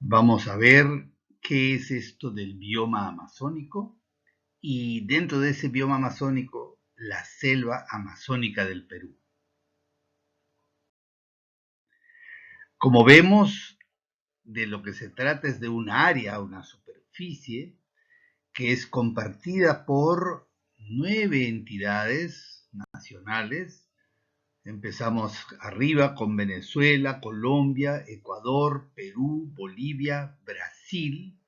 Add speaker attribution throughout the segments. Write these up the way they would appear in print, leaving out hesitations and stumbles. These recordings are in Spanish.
Speaker 1: Vamos a ver qué es esto del bioma amazónico y dentro de ese bioma amazónico, la selva amazónica del Perú. Como vemos, de lo que se trata es de un área, una superficie, que es compartida por 9 entidades nacionales. Empezamos arriba con Venezuela, Colombia, Ecuador, Perú, Bolivia, Brasil.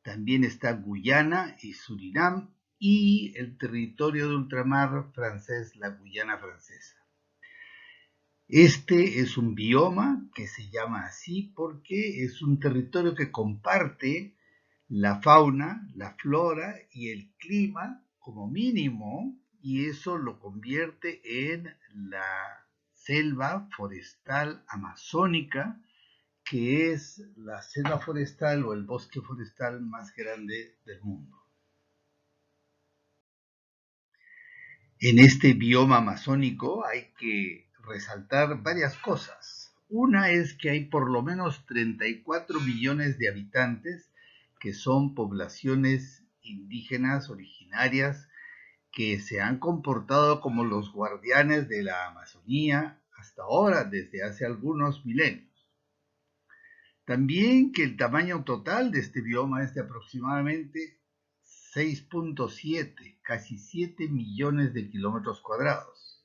Speaker 1: También está Guyana y Surinam y el territorio de ultramar francés, la Guyana francesa. Este es un bioma que se llama así porque es un territorio que comparte la fauna, la flora y el clima como mínimo, y eso lo convierte en la selva forestal amazónica, que es la selva forestal o el bosque forestal más grande del mundo. En este bioma amazónico hay que resaltar varias cosas. Una es que hay por lo menos 34 millones de habitantes que son poblaciones indígenas originarias que se han comportado como los guardianes de la Amazonía hasta ahora, desde hace algunos milenios. También que el tamaño total de este bioma es de aproximadamente 6.7, casi 7 millones de kilómetros cuadrados.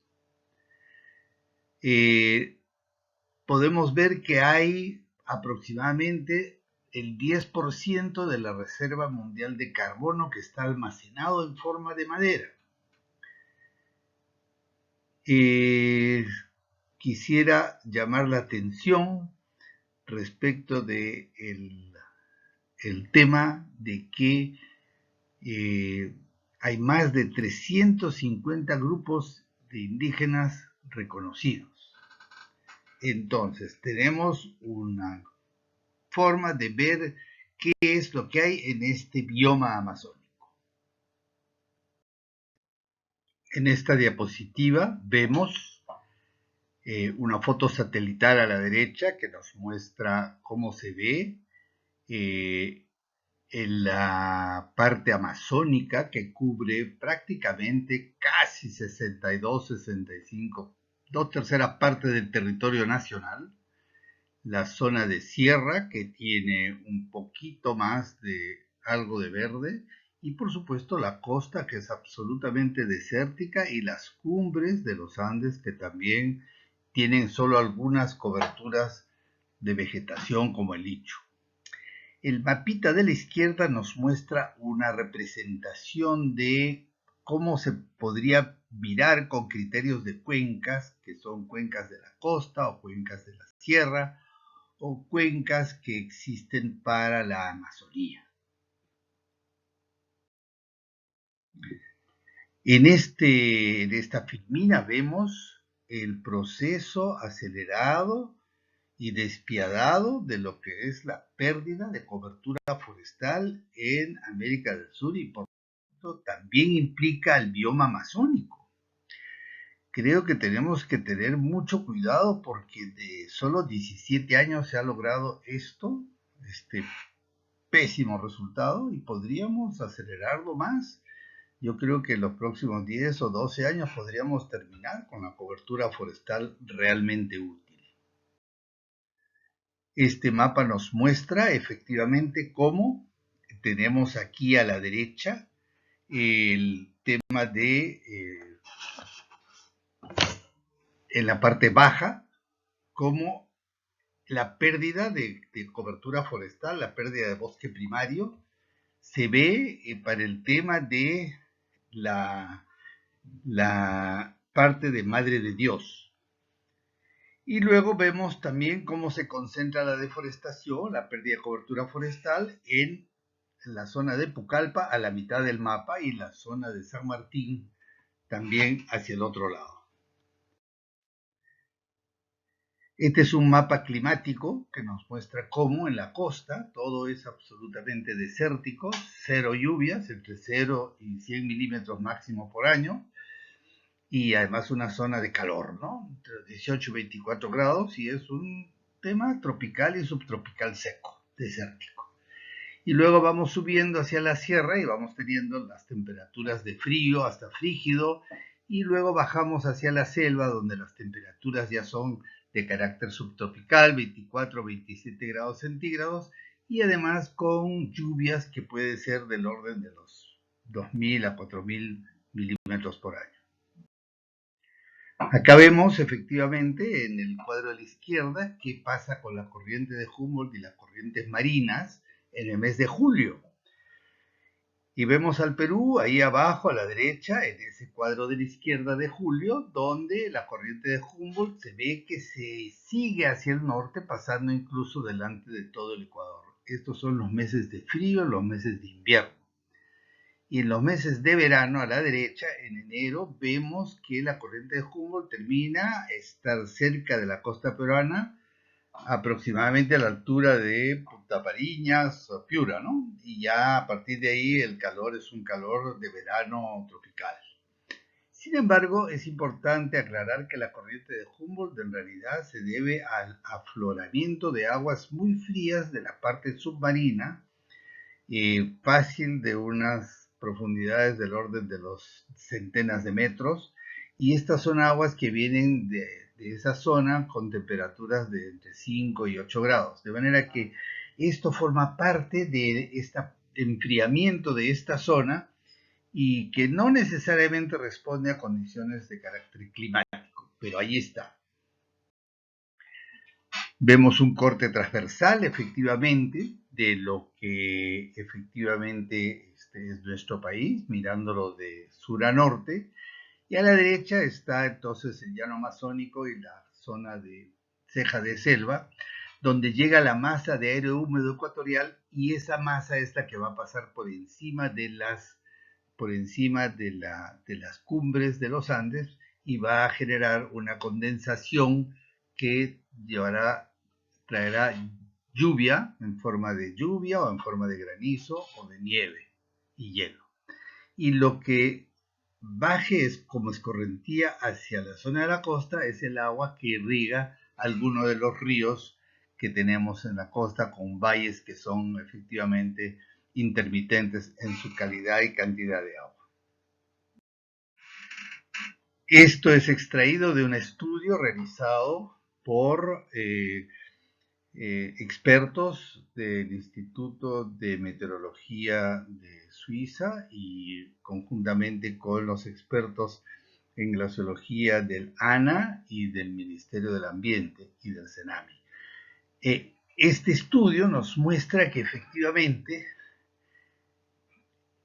Speaker 1: Podemos ver que hay aproximadamente el 10% de la reserva mundial de carbono que está almacenado en forma de madera. Quisiera llamar la atención respecto de el tema de que hay más de 350 grupos de indígenas reconocidos. Entonces, tenemos una forma de ver qué es lo que hay en este bioma amazónico. En esta diapositiva vemos una foto satelital a la derecha que nos muestra cómo se ve en la parte amazónica que cubre prácticamente casi 62, 65, 2/3 partes del territorio nacional, la zona de sierra que tiene un poquito más de algo de verde y por supuesto la costa que es absolutamente desértica y las cumbres de los Andes que también tienen solo algunas coberturas de vegetación como el licho. El mapita de la izquierda nos muestra una representación de cómo se podría mirar con criterios de cuencas, que son cuencas de la costa o cuencas de la sierra, o cuencas que existen para la Amazonía. En esta filmina vemos el proceso acelerado y despiadado de lo que es la pérdida de cobertura forestal en América del Sur y por tanto también implica el bioma amazónico. Creo que tenemos que tener mucho cuidado porque de solo 17 años se ha logrado este pésimo resultado y podríamos acelerarlo más. Yo creo que en los próximos 10 o 12 años podríamos terminar con la cobertura forestal realmente útil. Este mapa nos muestra efectivamente cómo tenemos aquí a la derecha el tema de, en la parte baja, cómo la pérdida de cobertura forestal, la pérdida de bosque primario, se ve para el tema de la parte de Madre de Dios. Y luego vemos también cómo se concentra la deforestación, la pérdida de cobertura forestal en la zona de Pucallpa a la mitad del mapa y la zona de San Martín también hacia el otro lado. Este es un mapa climático que nos muestra cómo en la costa todo es absolutamente desértico, cero lluvias, entre 0 y 100 milímetros máximo por año, y además una zona de calor, ¿no? Entre 18 y 24 grados, y es un tema tropical y subtropical seco. desértico. Y luego vamos subiendo hacia la sierra y vamos teniendo las temperaturas de frío hasta frígido, y luego bajamos hacia la selva donde las temperaturas ya son de carácter subtropical, 24 27 grados centígrados, y además con lluvias que puede ser del orden de los 2.000 a 4.000 milímetros por año. Acá vemos efectivamente en el cuadro de la izquierda qué pasa con la corriente de Humboldt y las corrientes marinas en el mes de julio. Y vemos al Perú ahí abajo a la derecha, en ese cuadro de la izquierda de julio, donde la corriente de Humboldt se ve que se sigue hacia el norte, pasando incluso delante de todo el Ecuador. Estos son los meses de frío, los meses de invierno. Y en los meses de verano, a la derecha, en enero, vemos que la corriente de Humboldt termina estar cerca de la costa peruana, aproximadamente a la altura de Punta Pariñas, Piura, ¿no? Y ya a partir de ahí el calor es un calor de verano tropical. Sin embargo, es importante aclarar que la corriente de Humboldt en realidad se debe al afloramiento de aguas muy frías de la parte submarina, fácil de unas profundidades del orden de los centenas de metros, y estas son aguas que vienen de esa zona con temperaturas de entre 5 y 8 grados, de manera que esto forma parte de este enfriamiento de esta zona y que no necesariamente responde a condiciones de carácter climático, pero ahí está. Vemos un corte transversal, efectivamente, de lo que efectivamente es nuestro país, mirándolo de sur a norte, y a la derecha está entonces el llano amazónico y la zona de ceja de selva, donde llega la masa de aire húmedo ecuatorial, y esa masa es la que va a pasar por encima de las cumbres de los Andes y va a generar una condensación que traerá lluvia en forma de lluvia o en forma de granizo o de nieve y hielo. Y lo que baje es como escorrentía hacia la zona de la costa es el agua que irriga algunos de los ríos que tenemos en la costa, con valles que son efectivamente intermitentes en su calidad y cantidad de agua. Esto es extraído de un estudio realizado por expertos del Instituto de Meteorología de Suiza y conjuntamente con los expertos en glaciología del ANA y del Ministerio del Ambiente y del CENAMI. Este estudio nos muestra que efectivamente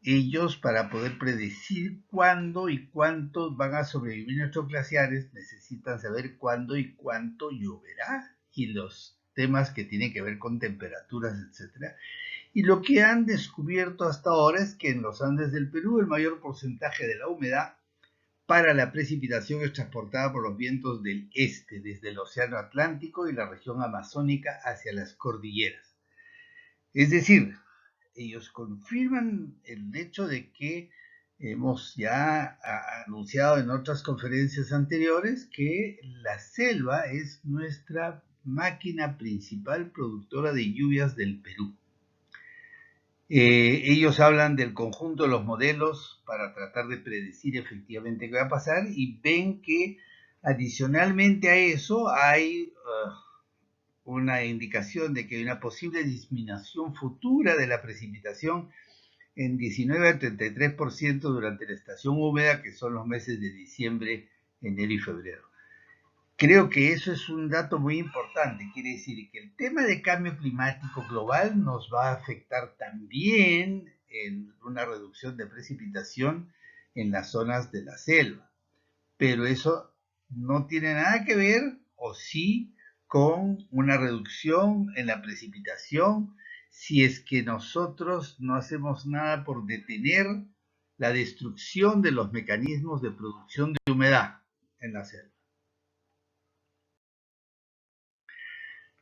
Speaker 1: ellos, para poder predecir cuándo y cuántos van a sobrevivir nuestros glaciares, necesitan saber cuándo y cuánto lloverá y los temas que tienen que ver con temperaturas, etc. Y lo que han descubierto hasta ahora es que en los Andes del Perú el mayor porcentaje de la humedad para la precipitación es transportada por los vientos del este, desde el Océano Atlántico y la región amazónica hacia las cordilleras. Es decir, ellos confirman el hecho de que hemos ya anunciado en otras conferencias anteriores que la selva es nuestra máquina principal productora de lluvias del Perú. Ellos hablan del conjunto de los modelos para tratar de predecir efectivamente qué va a pasar y ven que adicionalmente a eso hay una indicación de que hay una posible disminución futura de la precipitación en 19 a 33% durante la estación húmeda, que son los meses de diciembre, enero y febrero. Creo que eso es un dato muy importante. Quiere decir que el tema de cambio climático global nos va a afectar también en una reducción de precipitación en las zonas de la selva. Pero eso no tiene nada que ver, o sí, con una reducción en la precipitación si es que nosotros no hacemos nada por detener la destrucción de los mecanismos de producción de humedad en la selva.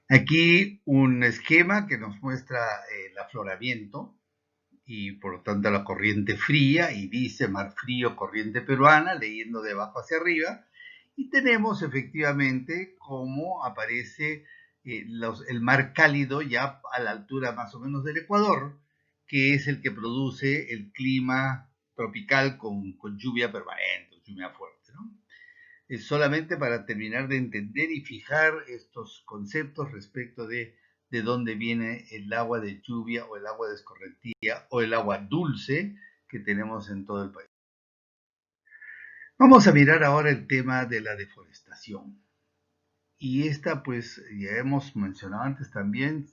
Speaker 1: Aquí un esquema que nos muestra el afloramiento y por lo tanto la corriente fría, y dice mar frío, corriente peruana, leyendo de abajo hacia arriba, y tenemos efectivamente cómo aparece el mar cálido ya a la altura más o menos del Ecuador, que es el que produce el clima tropical con lluvia permanente, lluvia fuerte, ¿no? Es solamente para terminar de entender y fijar estos conceptos respecto de dónde viene el agua de lluvia o el agua de escorrentía o el agua dulce que tenemos en todo el país. Vamos a mirar ahora el tema de la deforestación. Y esta, pues, ya hemos mencionado antes también,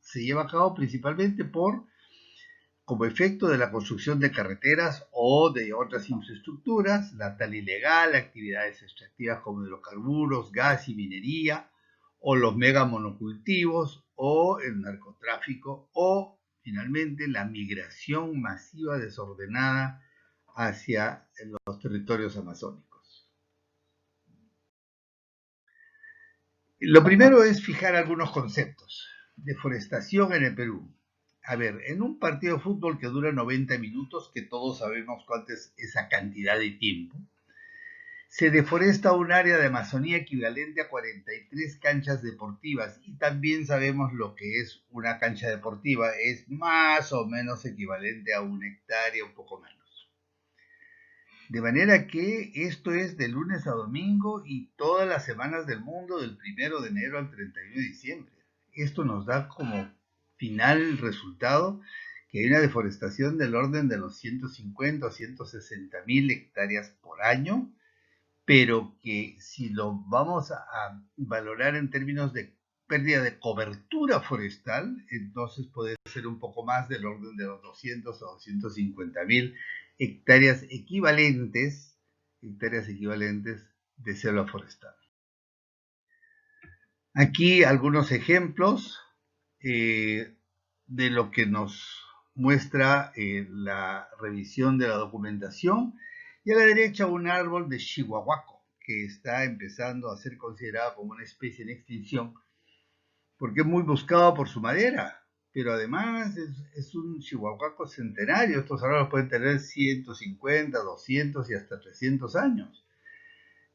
Speaker 1: se lleva a cabo principalmente como efecto de la construcción de carreteras o de otras infraestructuras, la tala ilegal, actividades extractivas como hidrocarburos, gas y minería, o los megamonocultivos, o el narcotráfico, o finalmente la migración masiva desordenada hacia los territorios amazónicos. Lo primero es fijar algunos conceptos. Deforestación en el Perú. A ver, en un partido de fútbol que dura 90 minutos, que todos sabemos cuánto es esa cantidad de tiempo, se deforesta un área de Amazonía equivalente a 43 canchas deportivas y también sabemos lo que es una cancha deportiva, es más o menos equivalente a 1 hectárea, un poco menos. De manera que esto es de lunes a domingo y todas las semanas del mundo, del 1 de enero al 31 de diciembre. Esto nos da como final resultado que hay una deforestación del orden de los 150 o 160 mil hectáreas por año, pero que si lo vamos a valorar en términos de pérdida de cobertura forestal, entonces puede ser un poco más del orden de los 200 o 250 mil hectáreas equivalentes de selva forestal. Aquí algunos ejemplos de lo que nos muestra la revisión de la documentación. Y a la derecha un árbol de chihuahuaco que está empezando a ser considerado como una especie en extinción porque es muy buscado por su madera, pero además es un chihuahuaco centenario. Estos árboles pueden tener 150, 200 y hasta 300 años.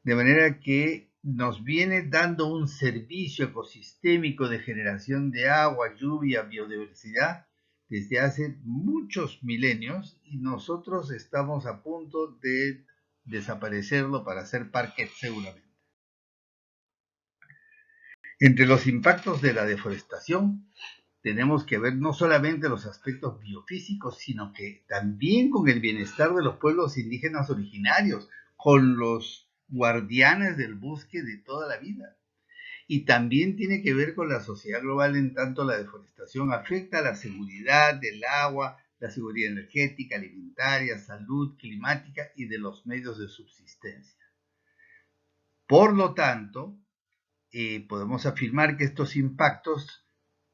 Speaker 1: De manera que nos viene dando un servicio ecosistémico de generación de agua, lluvia, biodiversidad desde hace muchos milenios y nosotros estamos a punto de desaparecerlo para hacer parques seguramente. Entre los impactos de la deforestación tenemos que ver no solamente los aspectos biofísicos, sino que también con el bienestar de los pueblos indígenas originarios, con los guardianes del bosque de toda la vida. Y también tiene que ver con la sociedad global, en tanto la deforestación afecta a la seguridad del agua, la seguridad energética, alimentaria, salud, climática y de los medios de subsistencia. Por lo tanto, podemos afirmar que estos impactos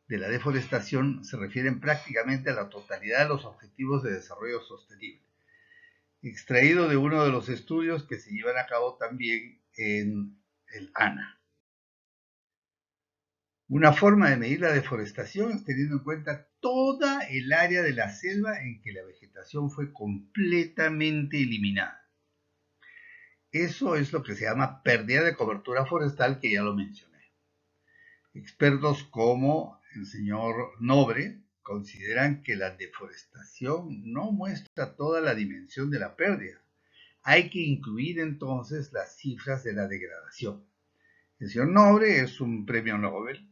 Speaker 1: de la deforestación se refieren prácticamente a la totalidad de los objetivos de desarrollo sostenible, extraído de uno de los estudios que se llevan a cabo también en el ANA. Una forma de medir la deforestación es teniendo en cuenta toda el área de la selva en que la vegetación fue completamente eliminada. Eso es lo que se llama pérdida de cobertura forestal, que ya lo mencioné. Expertos como el señor Nobre consideran que la deforestación no muestra toda la dimensión de la pérdida. Hay que incluir entonces las cifras de la degradación. El señor Nobre es un premio Nobel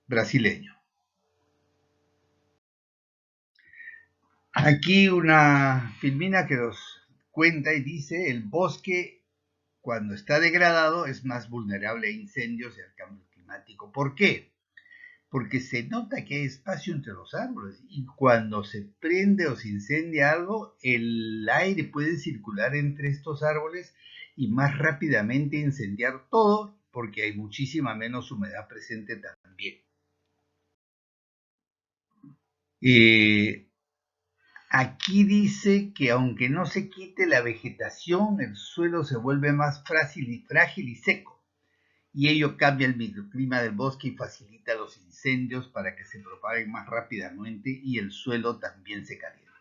Speaker 1: brasileño. Aquí una filmina que nos cuenta y dice: el bosque cuando está degradado es más vulnerable a incendios y al cambio climático. ¿Por qué? Porque se nota que hay espacio entre los árboles y cuando se prende o se incendia algo, el aire puede circular entre estos árboles y más rápidamente incendiar todo porque hay muchísima menos humedad presente también. Aquí dice que aunque no se quite la vegetación, el suelo se vuelve más frágil y seco, y ello cambia el microclima del bosque y facilita los incendios para que se propaguen más rápidamente y el suelo también se calienta.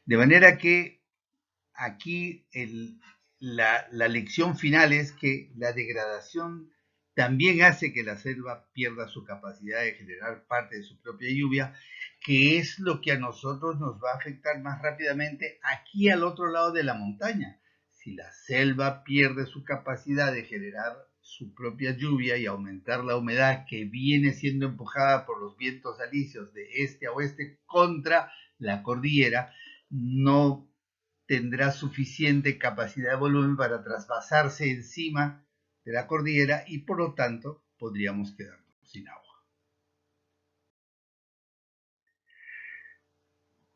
Speaker 1: De manera que aquí la lección final es que la degradación también hace que la selva pierda su capacidad de generar parte de su propia lluvia, que es lo que a nosotros nos va a afectar más rápidamente aquí al otro lado de la montaña. Si la selva pierde su capacidad de generar su propia lluvia y aumentar la humedad que viene siendo empujada por los vientos alisios de este a oeste contra la cordillera, no tendrá suficiente capacidad de volumen para trasvasarse encima de la cordillera y por lo tanto podríamos quedarnos sin agua.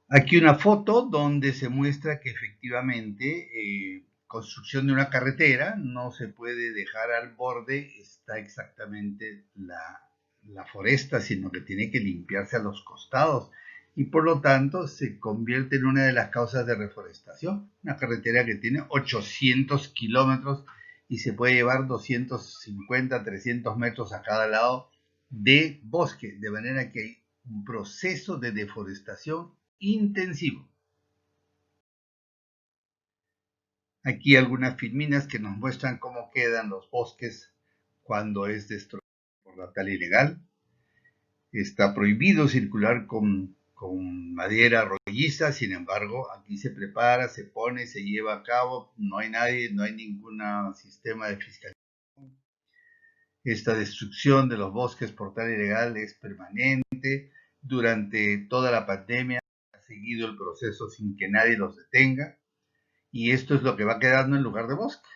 Speaker 1: Aquí una foto donde se muestra que efectivamente construcción de una carretera no se puede dejar al borde, está exactamente la foresta, sino que tiene que limpiarse a los costados y por lo tanto se convierte en una de las causas de reforestación. Una carretera que tiene 800 kilómetros y se puede llevar 250, 300 metros a cada lado de bosque, de manera que hay un proceso de deforestación intensivo. Aquí algunas filminas que nos muestran cómo quedan los bosques cuando es destruido por la tala ilegal. Está prohibido circular con madera rolliza, sin embargo, aquí se prepara, se pone, se lleva a cabo, no hay nadie, no hay ningún sistema de fiscalización. Esta destrucción de los bosques por tala ilegal es permanente. Durante toda la pandemia ha seguido el proceso sin que nadie los detenga. Y esto es lo que va quedando en lugar de bosque.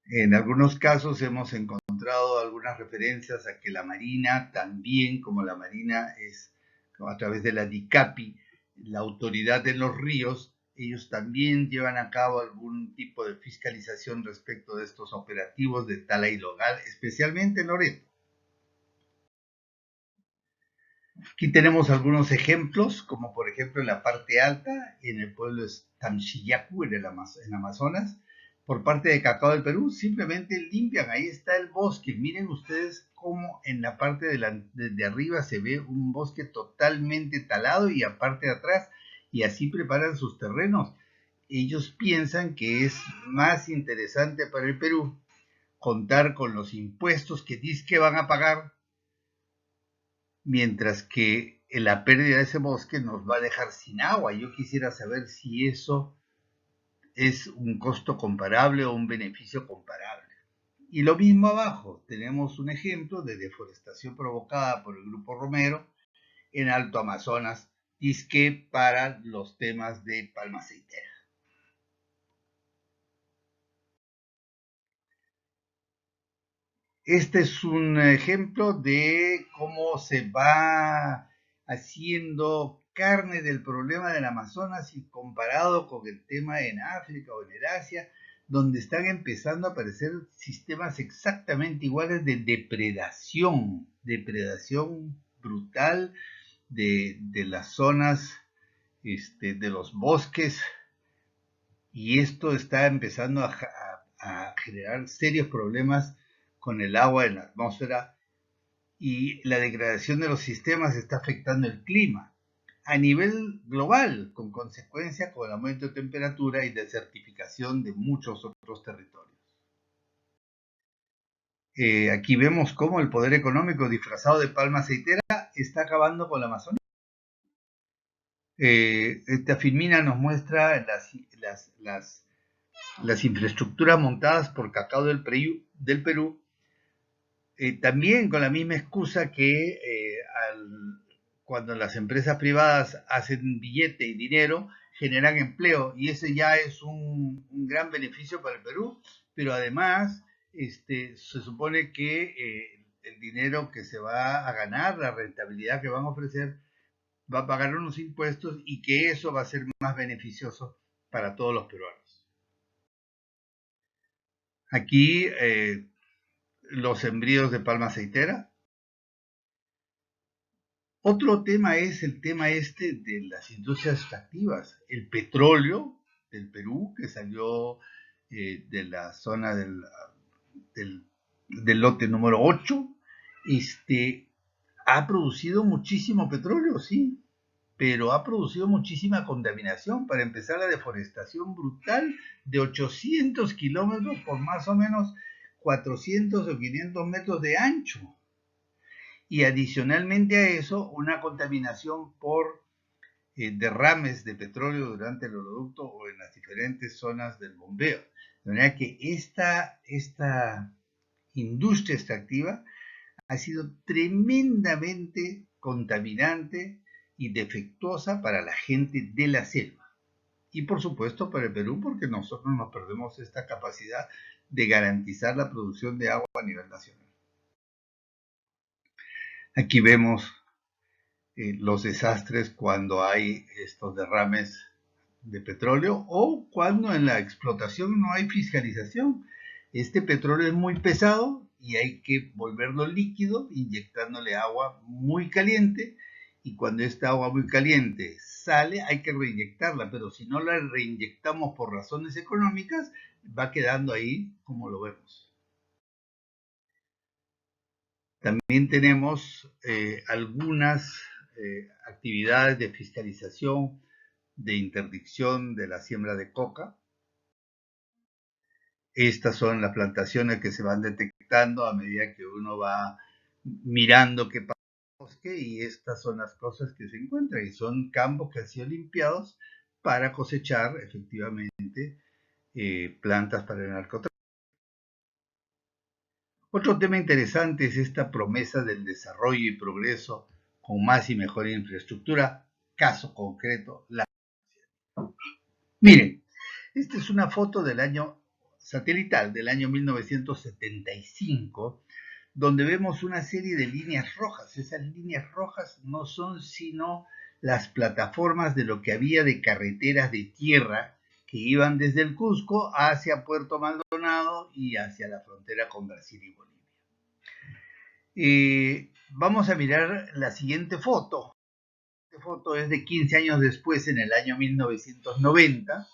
Speaker 1: En algunos casos hemos encontrado algunas referencias a que la Marina, también como la Marina es a través de la DICAPI, la autoridad de los ríos, ellos también llevan a cabo algún tipo de fiscalización respecto de estos operativos de tala ilegal, especialmente en Loreto. Aquí tenemos algunos ejemplos, como por ejemplo en la parte alta, en el pueblo de Tamchiyacu, en Amazonas, por parte de Cacao del Perú, simplemente limpian, ahí está el bosque. Miren ustedes cómo en la parte de arriba se ve un bosque totalmente talado y aparte de atrás, y así preparan sus terrenos. Ellos piensan que es más interesante para el Perú contar con los impuestos que dicen que van a pagar, mientras que la pérdida de ese bosque nos va a dejar sin agua. Yo quisiera saber si eso es un costo comparable o un beneficio comparable. Y lo mismo abajo, tenemos un ejemplo de deforestación provocada por el Grupo Romero en Alto Amazonas, disque para los temas de palma aceitera. Este es un ejemplo de cómo se va haciendo carne del problema del Amazonas y comparado con el tema en África o en Asia, donde están empezando a aparecer sistemas exactamente iguales de depredación brutal de las zonas, de los bosques, y esto está empezando a generar serios problemas con el agua en la atmósfera, y la degradación de los sistemas está afectando el clima a nivel global, con consecuencia con el aumento de temperatura y desertificación de muchos otros territorios. Aquí vemos cómo el poder económico disfrazado de palma aceitera está acabando con la Amazonía. Esta filmina nos muestra las infraestructuras montadas por Cacao del Perú, también con la misma excusa que cuando las empresas privadas hacen billete y dinero, generan empleo, y ese ya es un gran beneficio para el Perú, pero además se supone que el dinero que se va a ganar, la rentabilidad que van a ofrecer, va a pagar unos impuestos y que eso va a ser más beneficioso para todos los peruanos. Aquí los sembríos de palma aceitera. Otro tema es el tema de las industrias extractivas. El petróleo del Perú, que salió de la zona del lote número 8, ha producido muchísimo petróleo, sí, pero ha producido muchísima contaminación. Para empezar, la deforestación brutal de 800 kilómetros por más o menos 400 o 500 metros de ancho. Y adicionalmente a eso, una contaminación por derrames de petróleo durante el oleoducto o en las diferentes zonas del bombeo. De manera que esta industria extractiva ha sido tremendamente contaminante y defectuosa para la gente de la selva. Y por supuesto para el Perú, porque nosotros nos perdemos esta capacidad de garantizar la producción de agua a nivel nacional. Aquí vemos los desastres cuando hay estos derrames de petróleo o cuando en la explotación no hay fiscalización. Este petróleo es muy pesado y hay que volverlo líquido inyectándole agua muy caliente, y cuando esta agua muy caliente sale hay que reinyectarla, pero si no la reinyectamos por razones económicas va quedando ahí como lo vemos. También tenemos algunas actividades de fiscalización, de interdicción de la siembra de coca. Estas son las plantaciones que se van detectando a medida que uno va mirando qué pasa en el bosque, y estas son las cosas que se encuentran, y son campos que han sido limpiados para cosechar efectivamente plantas para el narcotráfico. Otro tema interesante es esta promesa del desarrollo y progreso con más y mejor infraestructura. Caso concreto, la... Miren, esta es una foto del año satelital, del año 1975, donde vemos una serie de líneas rojas. Esas líneas rojas no son sino las plataformas de lo que había de carreteras de tierra que iban desde el Cusco hacia Puerto Maldonado y hacia la frontera con Brasil y Bolivia. Vamos a mirar la siguiente foto. Esta foto es de 15 años después, en el año 1990,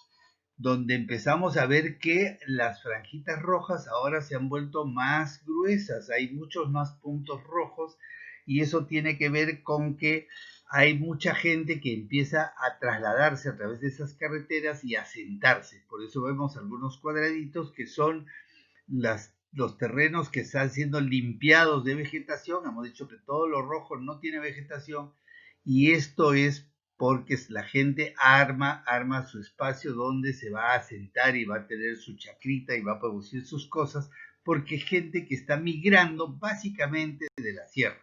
Speaker 1: donde empezamos a ver que las franjitas rojas ahora se han vuelto más gruesas, hay muchos más puntos rojos, y eso tiene que ver con que hay mucha gente que empieza a trasladarse a través de esas carreteras y a asentarse. Por eso vemos algunos cuadraditos que son los terrenos que están siendo limpiados de vegetación. Hemos dicho que todo lo rojo no tiene vegetación, y esto es porque la gente arma su espacio donde se va a asentar y va a tener su chacrita y va a producir sus cosas, porque es gente que está migrando básicamente de la sierra.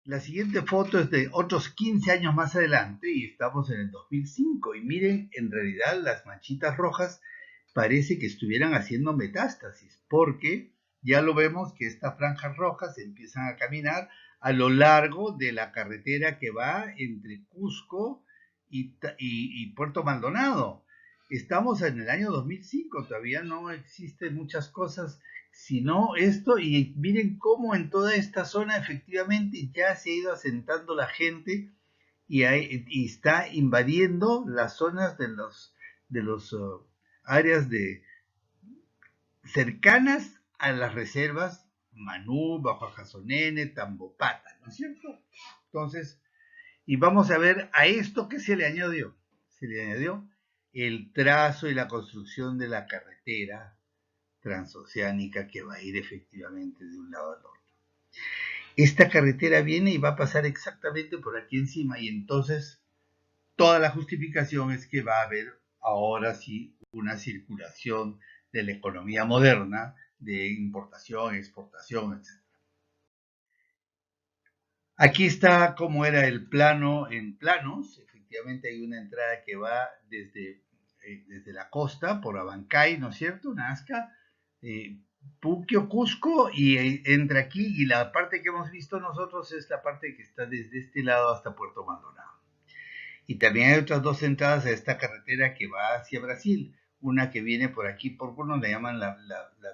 Speaker 1: La siguiente foto es de otros 15 años más adelante y estamos en el 2005, y miren, en realidad las manchitas rojas parece que estuvieran haciendo metástasis, porque ya lo vemos que estas franjas rojas empiezan a caminar a lo largo de la carretera que va entre Cusco y Puerto Maldonado. Estamos en el año 2005, todavía no existen muchas cosas sino esto, y miren cómo en toda esta zona efectivamente ya se ha ido asentando la gente y está invadiendo las zonas de los áreas cercanas a las reservas Manú, Bajo Ajazonene, Tambopata, ¿no es cierto? Entonces, y vamos a ver a esto que se le añadió. Se le añadió el trazo y la construcción de la carretera transoceánica que va a ir efectivamente de un lado al otro. Esta carretera viene y va a pasar exactamente por aquí encima, y entonces toda la justificación es que va a haber ahora sí una circulación de la economía moderna, de importación, exportación, etc. Aquí está cómo era el plano en planos. Efectivamente hay una entrada que va desde la costa por Abancay, ¿no es cierto? Nazca, Puquio, Cusco, y entra aquí, y la parte que hemos visto nosotros es la parte que está desde este lado hasta Puerto Maldonado. Y también hay otras dos entradas a esta carretera que va hacia Brasil, una que viene por aquí por Puno, le llaman la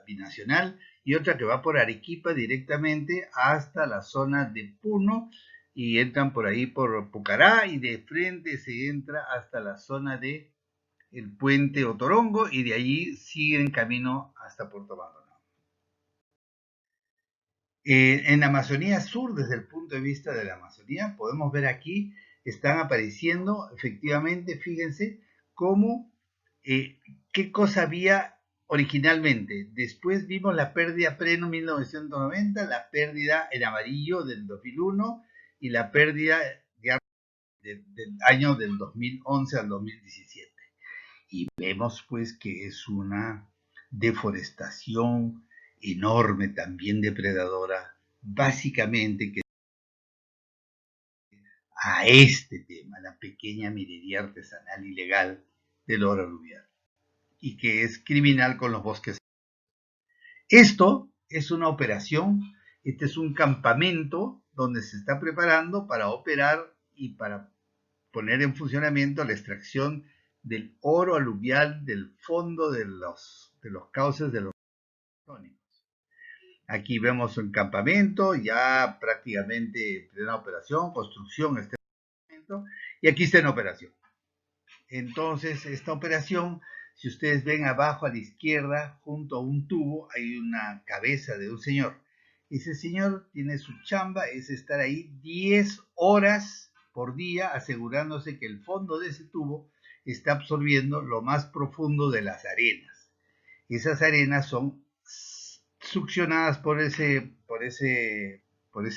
Speaker 1: binacional, y otra que va por Arequipa directamente hasta la zona de Puno, y entran por ahí por Pucará, y de frente se entra hasta la zona de el puente Otorongo, y de allí siguen camino hasta Puerto Maldonado. En la Amazonía Sur, desde el punto de vista de la Amazonía, podemos ver aquí, están apareciendo efectivamente, fíjense, cómo, qué cosa había originalmente. Después vimos la pérdida pleno 1990, la pérdida en amarillo del 2001 y la pérdida del año del 2011 al 2017. Y vemos pues que es una deforestación enorme, también depredadora, básicamente que a este tema, la pequeña minería artesanal ilegal del oro aluvial, y que es criminal con los bosques. Esto es una operación, este es un campamento donde se está preparando para operar y para poner en funcionamiento la extracción del oro aluvial del fondo de los cauces de los amazónicos. Aquí vemos un campamento ya prácticamente en plena operación, construcción, este campamento, y aquí está en operación. Entonces, esta operación, si ustedes ven abajo a la izquierda, junto a un tubo, hay una cabeza de un señor. Ese señor tiene su chamba, es estar ahí 10 horas por día, asegurándose que el fondo de ese tubo está absorbiendo lo más profundo de las arenas. Esas arenas son succionadas por ese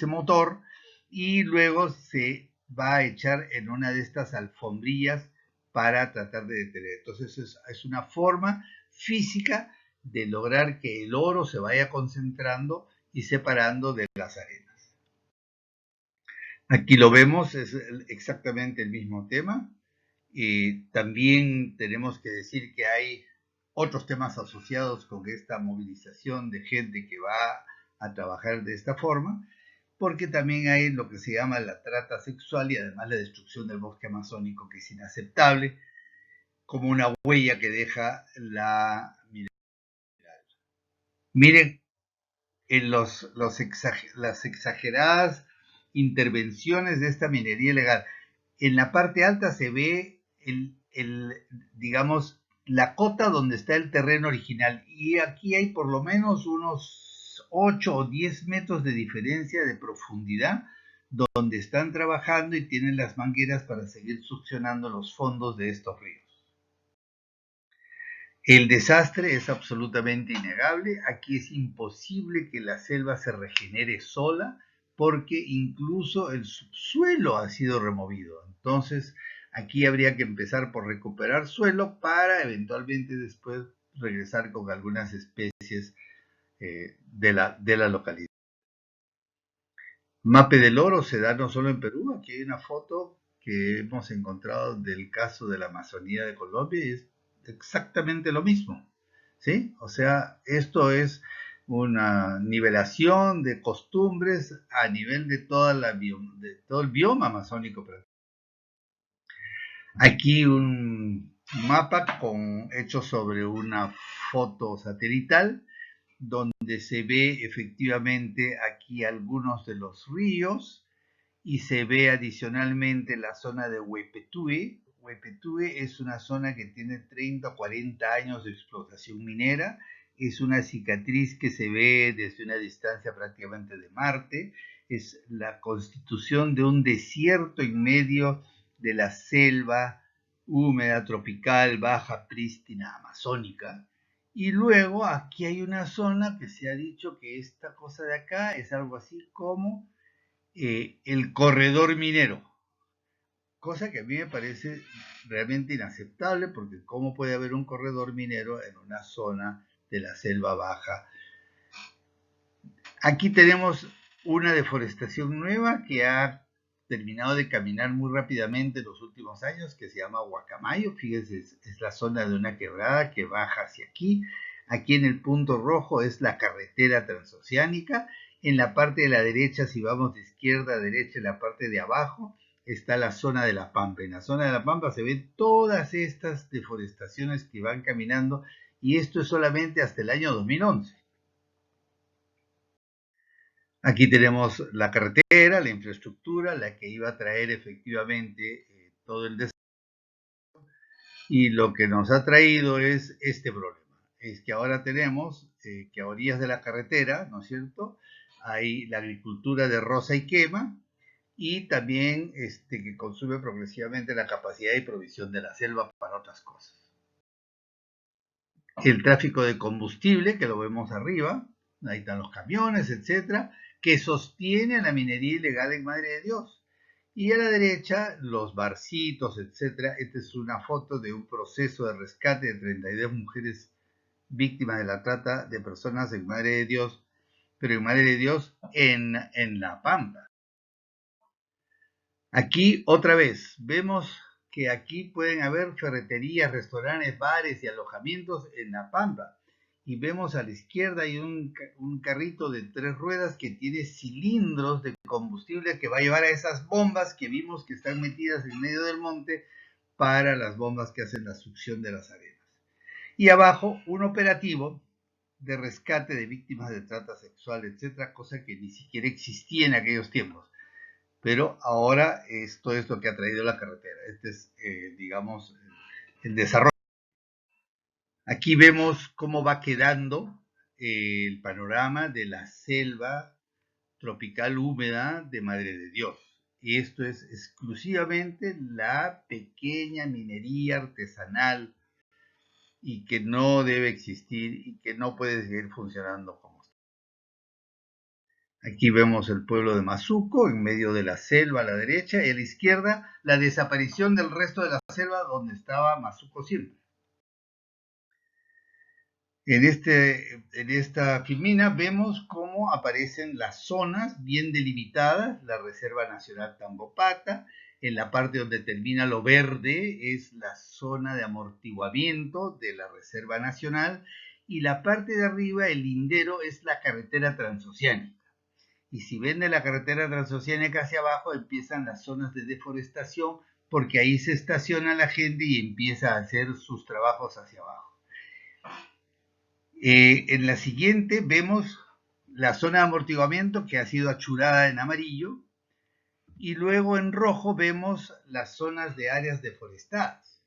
Speaker 1: motor y luego se va a echar en una de estas alfombrillas para tratar de detener. Entonces es una forma física de lograr que el oro se vaya concentrando y separando de las arenas. Aquí lo vemos, es exactamente el mismo tema. También tenemos que decir que hay otros temas asociados con esta movilización de gente que va a trabajar de esta forma, porque también hay lo que se llama la trata sexual y además la destrucción del bosque amazónico, que es inaceptable, como una huella que deja la minería. Miren en las exageradas intervenciones de esta minería ilegal. En la parte alta se ve digamos, la cota donde está el terreno original. Y aquí hay por lo menos unos 8 o 10 metros de diferencia de profundidad donde están trabajando y tienen las mangueras para seguir succionando los fondos de estos ríos. El desastre es absolutamente innegable. Aquí es imposible que la selva se regenere sola porque incluso el subsuelo ha sido removido. Entonces, aquí habría que empezar por recuperar suelo para eventualmente después regresar con algunas especies de la localidad. Mape del oro se da no solo en Perú, aquí hay una foto que hemos encontrado del caso de la Amazonía de Colombia y es exactamente lo mismo, ¿sí? O sea, esto es una nivelación de costumbres a nivel de de todo el bioma amazónico. Aquí un mapa hecho sobre una foto satelital donde se ve efectivamente aquí algunos de los ríos y se ve adicionalmente la zona de Huepetue. Huepetue es una zona que tiene 30 o 40 años de explotación minera, es una cicatriz que se ve desde una distancia prácticamente de Marte, es la constitución de un desierto en medio de la selva húmeda, tropical, baja, prístina, amazónica. Y luego aquí hay una zona que se ha dicho que esta cosa de acá es algo así como el corredor minero, cosa que a mí me parece realmente inaceptable porque cómo puede haber un corredor minero en una zona de la selva baja. Aquí tenemos una deforestación nueva que ha terminado de caminar muy rápidamente en los últimos años, que se llama Guacamayo. Fíjense, es la zona de una quebrada que baja hacia aquí. Aquí en el punto rojo es la carretera transoceánica. En la parte de la derecha, si vamos de izquierda a derecha, en la parte de abajo, está la zona de la Pampa. En la zona de la Pampa se ven todas estas deforestaciones que van caminando y esto es solamente hasta el año 2011. Aquí tenemos la carretera, la infraestructura, la que iba a traer efectivamente todo el desarrollo. Y lo que nos ha traído es este problema. Es que ahora tenemos que a orillas de la carretera, ¿no es cierto? Hay la agricultura de roza y quema y también que consume progresivamente la capacidad y provisión de la selva para otras cosas. el tráfico de combustible, que lo vemos arriba, ahí están los camiones, etcétera, que sostiene a la minería ilegal en Madre de Dios. Y a la derecha, los barcitos, etcétera. Esta es una foto de un proceso de rescate de 32 mujeres víctimas de la trata de personas en Madre de Dios, pero en Madre de Dios en La Pampa. Aquí otra vez vemos que aquí pueden haber ferreterías, restaurantes, bares y alojamientos en La Pampa. Y vemos a la izquierda hay un carrito de 3 ruedas que tiene cilindros de combustible que va a llevar a esas bombas que vimos que están metidas en medio del monte para las bombas que hacen la succión de las arenas. Y abajo un operativo de rescate de víctimas de trata sexual, etcétera, cosa que ni siquiera existía en aquellos tiempos. Pero ahora esto es lo que ha traído la carretera. Este es, digamos, el desarrollo. Aquí vemos cómo va quedando el panorama de la selva tropical húmeda de Madre de Dios. Y esto es exclusivamente la pequeña minería artesanal y que no debe existir y que no puede seguir funcionando como está. Aquí vemos el pueblo de Mazuco en medio de la selva a la derecha y a la izquierda la desaparición del resto de la selva donde estaba Mazuco siempre. En esta filmina vemos cómo aparecen las zonas bien delimitadas, la Reserva Nacional Tambopata, en la parte donde termina lo verde es la zona de amortiguamiento de la Reserva Nacional y la parte de arriba, el lindero, es la carretera transoceánica. Y si ven de la carretera transoceánica hacia abajo empiezan las zonas de deforestación porque ahí se estaciona la gente y empieza a hacer sus trabajos hacia abajo. En la siguiente vemos la zona de amortiguamiento que ha sido achurada en amarillo y luego en rojo vemos las zonas de áreas deforestadas.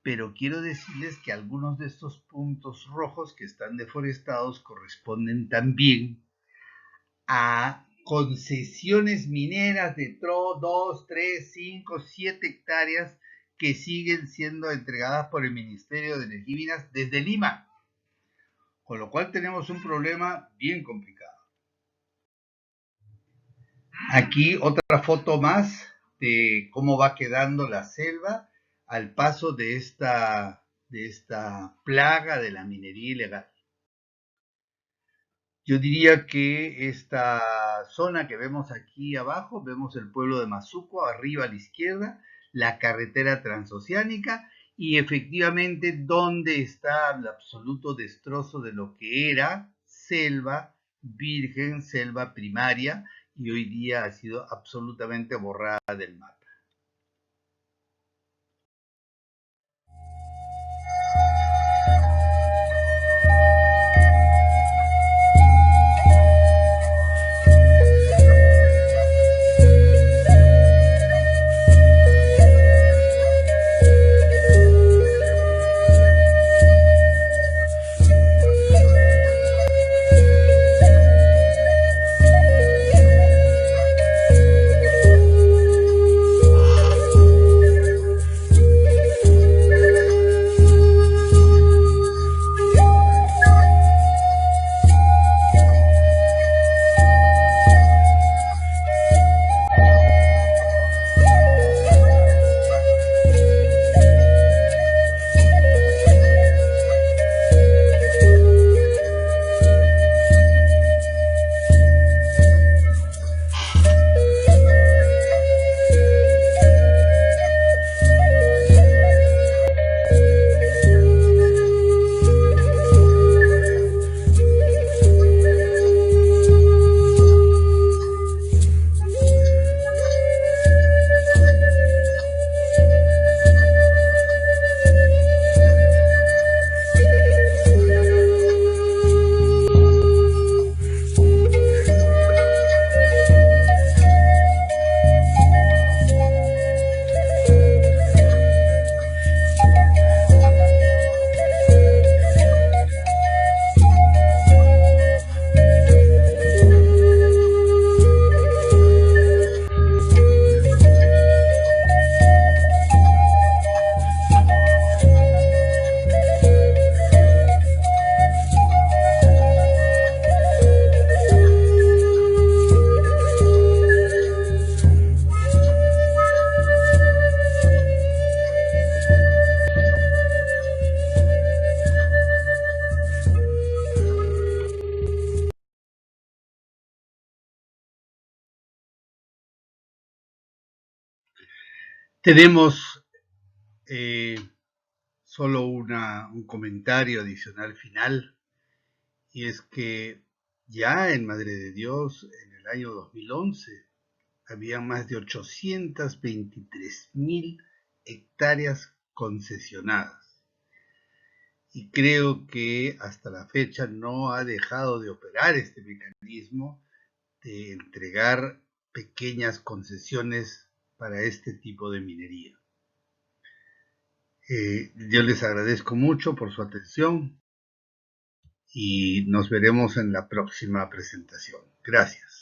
Speaker 1: Pero quiero decirles que algunos de estos puntos rojos que están deforestados corresponden también a concesiones mineras de 2, 3, 5, 7 hectáreas que siguen siendo entregadas por el Ministerio de Energía y Minas desde Lima. Con lo cual tenemos un problema bien complicado. Aquí otra foto más de cómo va quedando la selva al paso de esta plaga de la minería ilegal. Yo diría que esta zona que vemos aquí abajo, vemos el pueblo de Mazuco, arriba a la izquierda, la carretera transoceánica y efectivamente donde está el absoluto destrozo de lo que era selva virgen, selva primaria, y hoy día ha sido absolutamente borrada del mapa. Tenemos solo un comentario adicional final, y es que ya en Madre de Dios, en el año 2011, había más de 823,000 hectáreas concesionadas. Y creo que hasta la fecha no ha dejado de operar este mecanismo de entregar pequeñas concesiones para este tipo de minería. Yo les agradezco mucho por su atención y nos veremos en la próxima presentación. Gracias.